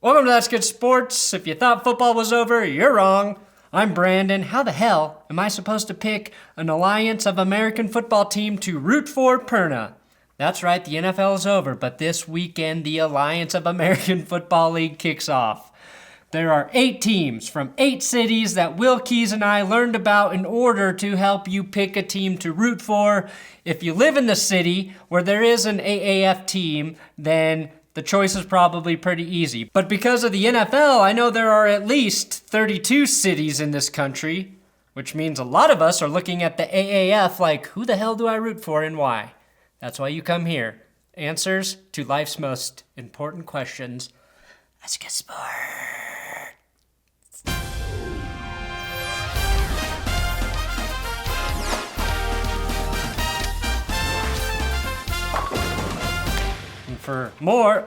Welcome to That's Good Sports. If you thought football was over, you're wrong. I'm Brandon. How the hell am I supposed to pick an Alliance of American Football team to root for Perna? That's right, the NFL is over, but this weekend the Alliance of American Football League kicks off. There are 8 teams from 8 cities that Will Keys and I learned about in order to help you pick a team to root for. If you live in the city where there is an AAF team, then the choice is probably pretty easy. But because of the NFL, I know there are at least 32 cities in this country, which means a lot of us are looking at the AAF like, who the hell do I root for and why? That's why you come here. Answers to life's most important questions. That's Good Sports. For more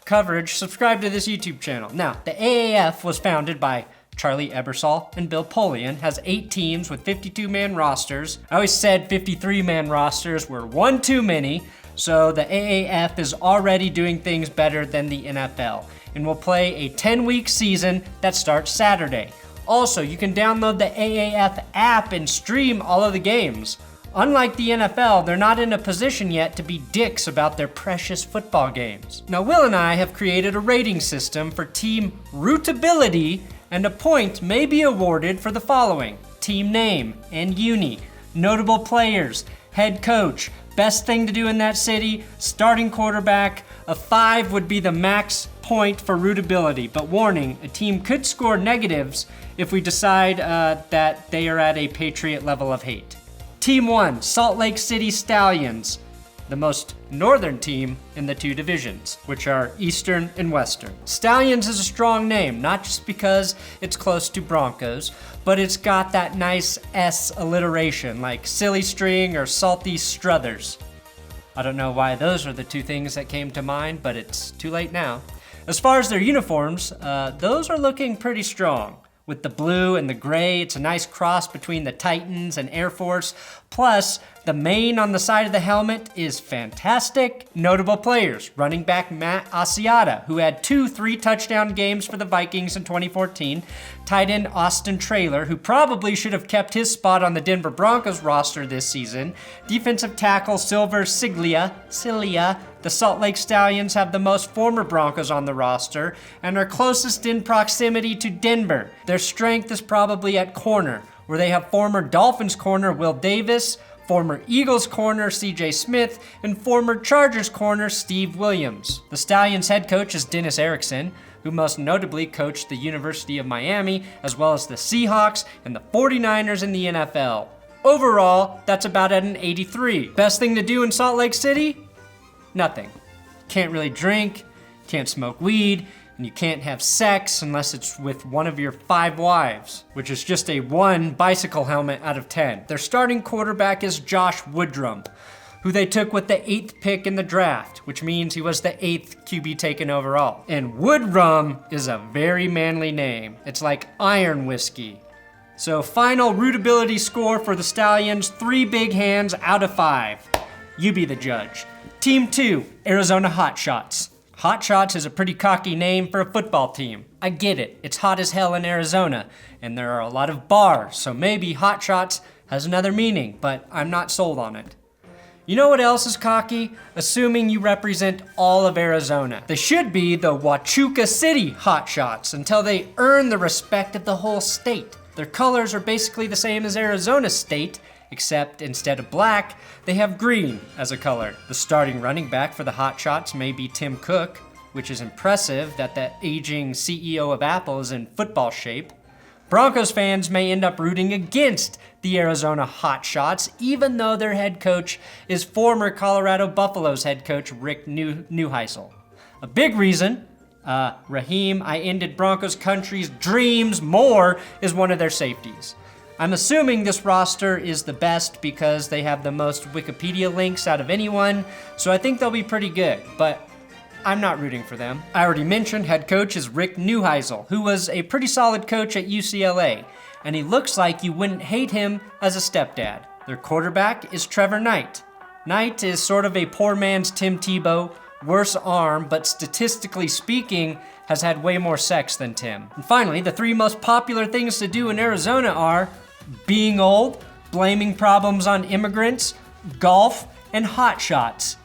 coverage, subscribe to this YouTube channel. Now, the AAF was founded by Charlie Ebersol and Bill Polian, has 8 teams with 52-man rosters. I always said 53-man rosters were one too many, so the AAF is already doing things better than the NFL, and will play a 10-week season that starts Saturday. Also, you can download the AAF app and stream all of the games. Unlike the NFL, they're not in a position yet to be dicks about their precious football games. Now, Will and I have created a rating system for team rootability, and a point may be awarded for the following: team name and uni, notable players, head coach, best thing to do in that city, starting quarterback. A 5 would be the max point for rootability, but warning, a team could score negatives if we decide that they are at a Patriot level of hate. Team 1, Salt Lake City Stallions, the most northern team in the 2 divisions, which are Eastern and Western. Stallions is a strong name, not just because it's close to Broncos, but it's got that nice S alliteration, like Silly String or Salty Struthers. I don't know why those are the 2 things that came to mind, but it's too late now. As far as their uniforms, those are looking pretty strong. With the blue and the gray, it's a nice cross between the Titans and Air Force. Plus, the mane on the side of the helmet is fantastic. Notable players: running back Matt Asiata, who had 2 3-touchdown games for the Vikings in 2014. Tight end Austin Traylor, who probably should have kept his spot on the Denver Broncos roster this season. Defensive tackle Silver Cilia. The Salt Lake Stallions have the most former Broncos on the roster and are closest in proximity to Denver. Their strength is probably at corner, where they have former Dolphins corner Will Davis, former Eagles corner CJ Smith, and former Chargers corner Steve Williams. The Stallions head coach is Dennis Erickson, who most notably coached the University of Miami, as well as the Seahawks and the 49ers in the NFL. Overall, that's about at an 83. Best thing to do in Salt Lake City? Nothing. Can't really drink, can't smoke weed, and you can't have sex unless it's with one of your 5 wives, which is just a 1 bicycle helmet out of 10. Their starting quarterback is Josh Woodrum, who they took with the 8th pick in the draft, which means he was the 8th QB taken overall. And Woodrum is a very manly name. It's like iron whiskey. So final rootability score for the Stallions, 3 big hands out of 5. You be the judge. Team 2, Arizona Hotshots. Hotshots is a pretty cocky name for a football team. I get it, it's hot as hell in Arizona, and there are a lot of bars, so maybe Hotshots has another meaning, but I'm not sold on it. You know what else is cocky? Assuming you represent all of Arizona. They should be the Huachuca City Hotshots until they earn the respect of the whole state. Their colors are basically the same as Arizona State, except instead of black, they have green as a color. The starting running back for the Hotshots may be Tim Cook, which is impressive that the aging CEO of Apple is in football shape. Broncos fans may end up rooting against the Arizona Hotshots, even though their head coach is former Colorado Buffaloes head coach Rick Neuheisel. A big reason, Raheem, I ended Broncos country's dreams more, is one of their safeties. I'm assuming this roster is the best because they have the most Wikipedia links out of anyone, so I think they'll be pretty good, but I'm not rooting for them. I already mentioned head coach is Rick Neuheisel, who was a pretty solid coach at UCLA, and he looks like you wouldn't hate him as a stepdad. Their quarterback is Trevor Knight. Knight is sort of a poor man's Tim Tebow, worse arm, but statistically speaking, has had way more sex than Tim. And finally, the 3 most popular things to do in Arizona are being old, blaming problems on immigrants, golf, and Hotshots,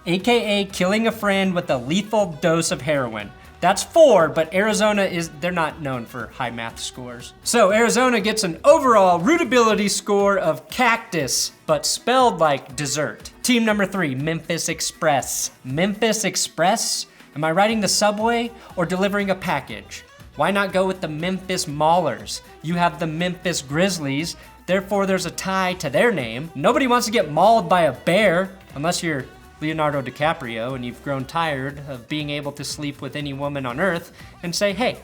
AKA killing a friend with a lethal dose of heroin. That's 4, but they're not known for high math scores. So Arizona gets an overall rootability score of cactus, but spelled like dessert. Team number 3, Memphis Express. Memphis Express? Am I riding the subway or delivering a package? Why not go with the Memphis Maulers? You have the Memphis Grizzlies, therefore there's a tie to their name. Nobody wants to get mauled by a bear, unless you're Leonardo DiCaprio and you've grown tired of being able to sleep with any woman on earth and say, hey,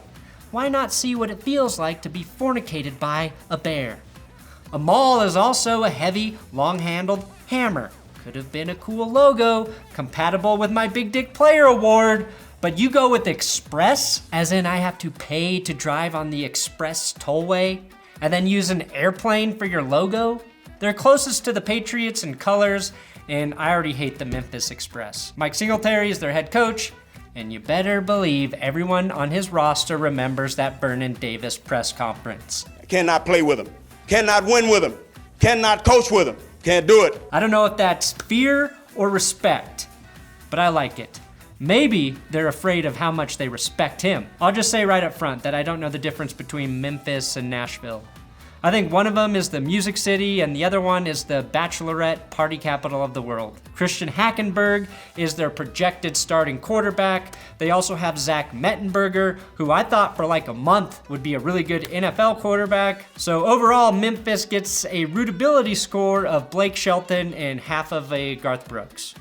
why not see what it feels like to be fornicated by a bear? A maul is also a heavy, long-handled hammer. Could have been a cool logo, compatible with my Big Dick Player Award, but you go with Express, as in I have to pay to drive on the Express tollway, and then use an airplane for your logo? They're closest to the Patriots in colors, and I already hate the Memphis Express. Mike Singletary is their head coach, and you better believe everyone on his roster remembers that Vernon Davis press conference. I cannot play with him, cannot win with him, cannot coach with him, can't do it. I don't know if that's fear or respect, but I like it. Maybe they're afraid of how much they respect him. I'll just say right up front that I don't know the difference between Memphis and Nashville. I think one of them is the Music City and the other one is the Bachelorette party capital of the world. Christian Hackenberg is their projected starting quarterback. They also have Zach Mettenberger, who I thought for like a month would be a really good NFL quarterback. So overall, Memphis gets a rootability score of Blake Shelton and half of a Garth Brooks.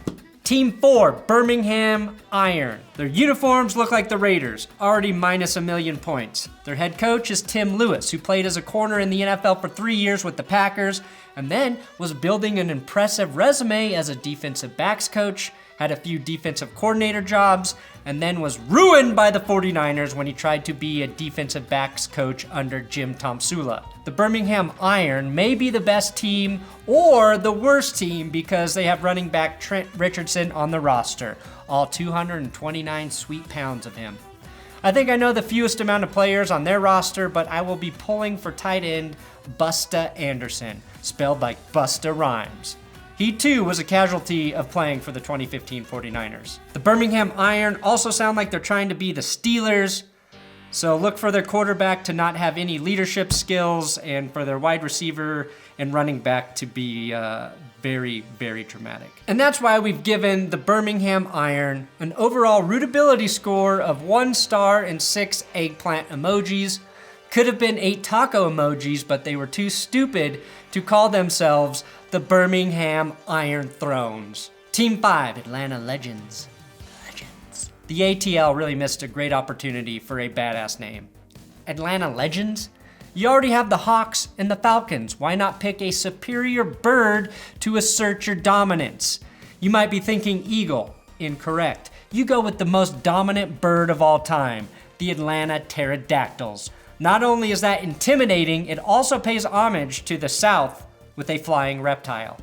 Team 4, Birmingham Iron. Their uniforms look like the Raiders, already minus 1 million points. Their head coach is Tim Lewis, who played as a corner in the NFL for 3 years with the Packers, and then was building an impressive resume as a defensive backs coach, had a few defensive coordinator jobs, and then was ruined by the 49ers when he tried to be a defensive backs coach under Jim Tomsula. The Birmingham Iron may be the best team or the worst team because they have running back Trent Richardson on the roster, all 229 sweet pounds of him. I think I know the fewest amount of players on their roster, but I will be pulling for tight end Busta Anderson, spelled like Busta Rhymes. He too was a casualty of playing for the 2015 49ers. The Birmingham Iron also sound like they're trying to be the Steelers, so look for their quarterback to not have any leadership skills and for their wide receiver and running back to be very, very dramatic. And that's why we've given the Birmingham Iron an overall rootability score of 1 star and 6 eggplant emojis. Could have been 8 taco emojis, but they were too stupid to call themselves the Birmingham Iron Thrones. Team 5, Atlanta Legends. The ATL really missed a great opportunity for a badass name. Atlanta Legends? You already have the Hawks and the Falcons. Why not pick a superior bird to assert your dominance? You might be thinking eagle. Incorrect. You go with the most dominant bird of all time, the Atlanta Pterodactyls. Not only is that intimidating, it also pays homage to the South with a flying reptile.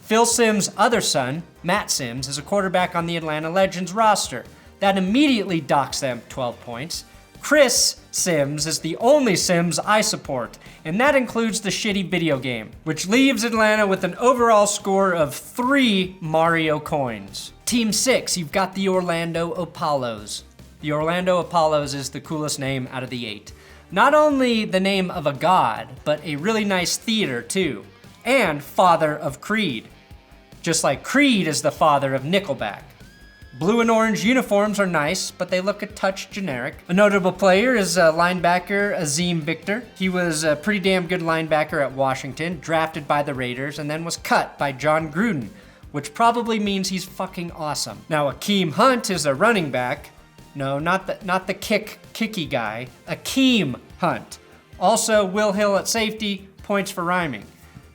Phil Simms' other son, Matt Simms, is a quarterback on the Atlanta Legends roster. That immediately docks them 12 points. Chris Simms is the only Simms I support, and that includes the shitty video game, which leaves Atlanta with an overall score of 3 Mario coins. Team 6, you've got the Orlando Apollos. The Orlando Apollos is the coolest name out of the 8. Not only the name of a god, but a really nice theater too, and father of Creed. Just like Creed is the father of Nickelback. Blue and orange uniforms are nice, but they look a touch generic. A notable player is linebacker Azim Victor. He was a pretty damn good linebacker at Washington, drafted by the Raiders, and then was cut by John Gruden, which probably means he's fucking awesome. Now, Akeem Hunt is a running back. No, not the kicky guy. Akeem Hunt. Also, Will Hill at safety, points for rhyming.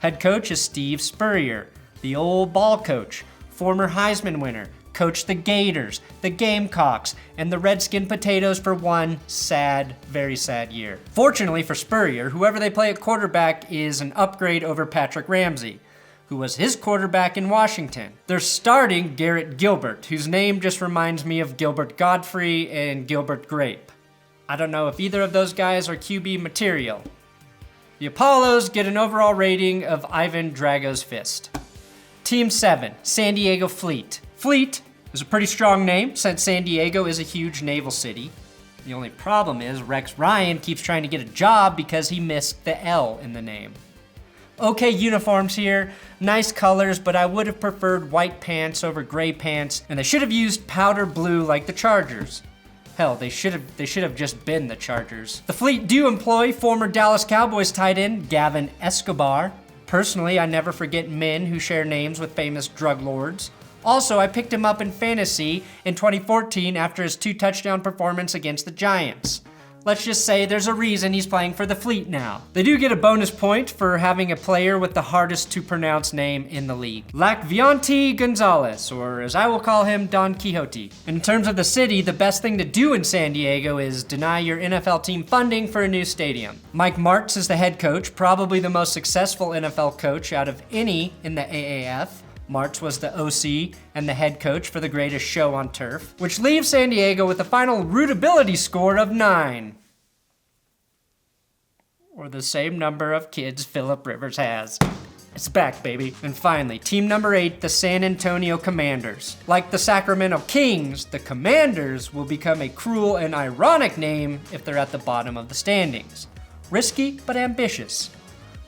Head coach is Steve Spurrier, the old ball coach, former Heisman winner, coached the Gators, the Gamecocks, and the Redskin Potatoes for one sad, very sad year. Fortunately for Spurrier, whoever they play at quarterback is an upgrade over Patrick Ramsey. who was his quarterback in Washington. They're starting Garrett Gilbert, whose name just reminds me of Gilbert Godfrey and Gilbert Grape. I don't know if either of those guys are QB material. The Apollos get an overall rating of Ivan Drago's fist. Team 7, San Diego Fleet. Fleet is a pretty strong name since San Diego is a huge naval city. The only problem is Rex Ryan keeps trying to get a job because he missed the L in the name. Okay uniforms here, nice colors, but I would have preferred white pants over gray pants, and they should have used powder blue like the Chargers. Hell, they should have just been the Chargers. The Fleet do employ former Dallas Cowboys tight end Gavin Escobar. Personally, I never forget men who share names with famous drug lords. Also, I picked him up in fantasy in 2014 after his 2-touchdown performance against the Giants. Let's just say there's a reason he's playing for the Fleet now. They do get a bonus point for having a player with the hardest to pronounce name in the league. Lacvianti Gonzalez, or as I will call him, Don Quixote. In terms of the city, the best thing to do in San Diego is deny your NFL team funding for a new stadium. Mike Martz is the head coach, probably the most successful NFL coach out of any in the AAF. Martz was the OC and the head coach for the greatest show on turf, which leaves San Diego with a final rootability score of 9. Or the same number of kids Phillip Rivers has. It's back, baby. And finally, team number 8, the San Antonio Commanders. Like the Sacramento Kings, the Commanders will become a cruel and ironic name if they're at the bottom of the standings. Risky, but ambitious.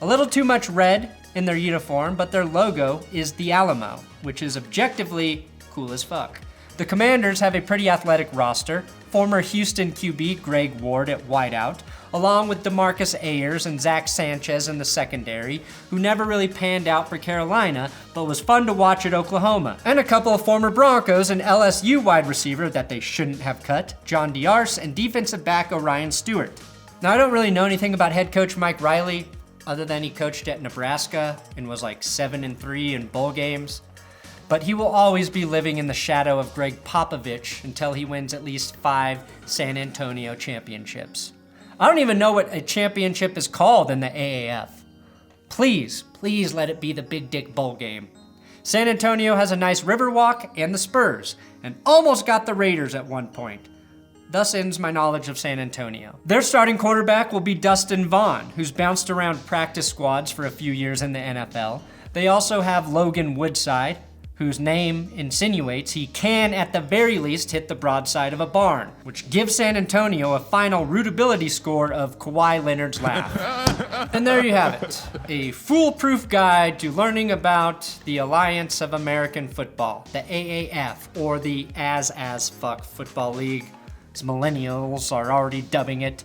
A little too much red in their uniform, but their logo is the Alamo, which is objectively cool as fuck. The Commanders have a pretty athletic roster. Former Houston QB Greg Ward at wideout, along with DeMarcus Ayers and Zach Sanchez in the secondary, who never really panned out for Carolina, but was fun to watch at Oklahoma. And a couple of former Broncos and LSU wide receiver that they shouldn't have cut, John Diarse, and defensive back Orion Stewart. Now, I don't really know anything about head coach Mike Riley, other than he coached at Nebraska and was like 7-3 in bowl games. But he will always be living in the shadow of Greg Popovich until he wins at least 5 San Antonio championships. I don't even know what a championship is called in the AAF. Please let it be the Big Dick Bowl game. San Antonio has a nice Riverwalk and the Spurs, and almost got the Raiders at one point. Thus ends my knowledge of San Antonio. Their starting quarterback will be Dustin Vaughn, who's bounced around practice squads for a few years in the NFL. They also have Logan Woodside, whose name insinuates he can at the very least hit the broadside of a barn, which gives San Antonio a final rootability score of Kawhi Leonard's laugh. And there you have it, a foolproof guide to learning about the Alliance of American Football, the AAF, or the As Fuck Football League, as millennials are already dubbing it.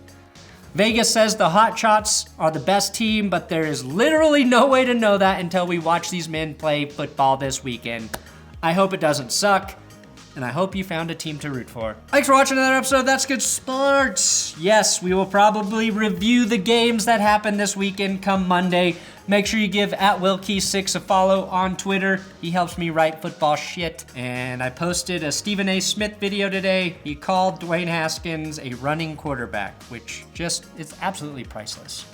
Vegas says the Hotshots are the best team, but there is literally no way to know that until we watch these men play football this weekend. I hope it doesn't suck, and I hope you found a team to root for. Thanks for watching another episode of That's Good Sports. Yes, we will probably review the games that happened this weekend come Monday. Make sure you give @WillKey6 a follow on Twitter. He helps me write football shit. And I posted a Stephen A. Smith video today. He called Dwayne Haskins a running quarterback, which just is absolutely priceless.